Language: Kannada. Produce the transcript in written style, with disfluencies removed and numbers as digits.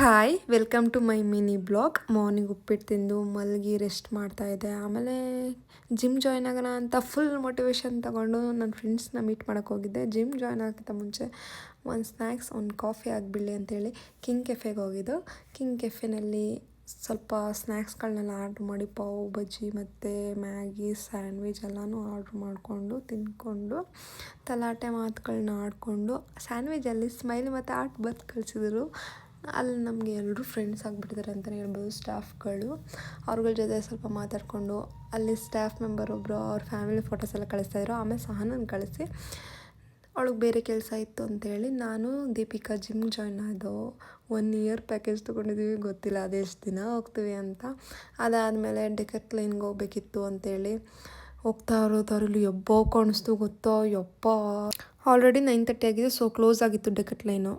Hi welcome to my mini blog. Morning ಉಪ್ಪಿಟ್ಟು ತಿಂದು ಮಲಗಿ ರೆಸ್ಟ್ ಮಾಡ್ತಾಯಿದ್ದೆ. ಆಮೇಲೆ ಜಿಮ್ ಜಾಯ್ನ್ ಆಗೋಣ ಅಂತ ಫುಲ್ ಮೋಟಿವೇಶನ್ ತಗೊಂಡು ನನ್ನ ಫ್ರೆಂಡ್ಸ್ನ ಮೀಟ್ ಮಾಡೋಕ್ಕೆ ಹೋಗಿದ್ದೆ. ಜಿಮ್ ಜಾಯ್ನ್ ಆಗೋಕ್ಕಿಂತ ಮುಂಚೆ ಒಂದು ಸ್ನ್ಯಾಕ್ಸ್ ಒಂದು ಕಾಫಿ ಆಗಿಬಿಡಲಿ ಅಂತೇಳಿ ಕಿಂಗ್ ಕೆಫೆಗೆ ಹೋಗಿದ್ದು. ಕಿಂಗ್ ಕೆಫೆನಲ್ಲಿ ಸ್ವಲ್ಪ ಸ್ನ್ಯಾಕ್ಸ್ಗಳನ್ನೆಲ್ಲ ಆರ್ಡ್ರ್ ಮಾಡಿ ಪಾವ್ ಬಜ್ಜಿ ಮತ್ತು ಮ್ಯಾಗಿ ಸ್ಯಾಂಡ್ವಿಚ್ ಎಲ್ಲನೂ ಆರ್ಡ್ರ್ ಮಾಡಿಕೊಂಡು ತಿಂದ್ಕೊಂಡು ತಲಾಟೆ ಮಾತುಗಳನ್ನ ಆಡಿಕೊಂಡು ಸ್ಯಾಂಡ್ವಿಚಲ್ಲಿ ಸ್ಮೈಲಿ ಮತ್ತು ಆರ್ಟ್ ಬರ್ದು ಕಳಿಸಿದ್ರು. ಅಲ್ಲಿ ನಮಗೆ ಎಲ್ಲರೂ ಫ್ರೆಂಡ್ಸ್ ಆಗಿಬಿಟ್ಟಿದ್ದಾರೆ ಅಂತಲೇ ಹೇಳ್ಬೋದು. ಸ್ಟಾಫ್ಗಳು ಅವ್ರಗಳ ಜೊತೆ ಸ್ವಲ್ಪ ಮಾತಾಡಿಕೊಂಡು ಅಲ್ಲಿ ಸ್ಟಾಫ್ ಮೆಂಬರ್ ಒಬ್ಬರು ಅವ್ರ ಫ್ಯಾಮಿಲಿ ಫೋಟೋಸ್ ಎಲ್ಲ ಕಳಿಸ್ತಾಯಿದ್ರು. ಆಮೇಲೆ ಸಹನನ ಕಳಿಸಿ ಅವಳಿಗೆ ಬೇರೆ ಕೆಲಸ ಇತ್ತು ಅಂತೇಳಿ ನಾನು ದೀಪಿಕಾ ಜಿಮ್ ಜಾಯ್ನ್ ಆದೋ. 1 ಇಯರ್ ಪ್ಯಾಕೇಜ್ ತೊಗೊಂಡಿದ್ದೀವಿ, ಗೊತ್ತಿಲ್ಲ ಅದೆಷ್ಟು ದಿನ ಹೋಗ್ತೀವಿ ಅಂತ. ಅದಾದಮೇಲೆ ಡೆಕತ್ಲೈನ್ಗೆ ಹೋಗ್ಬೇಕಿತ್ತು ಅಂತೇಳಿ ಹೋಗ್ತಾ ಇರೋದ್ರಲ್ಲಿ ಯಬ್ಬ ಕಾಣಿಸ್ತು ಗೊತ್ತೋ ಯಪ್ಪ. ಆಲ್ರೆಡಿ 9:30 ಆಗಿದೆ, ಸೊ ಕ್ಲೋಸ್ ಆಗಿತ್ತು ಡೆಕತ್ಲೈನು.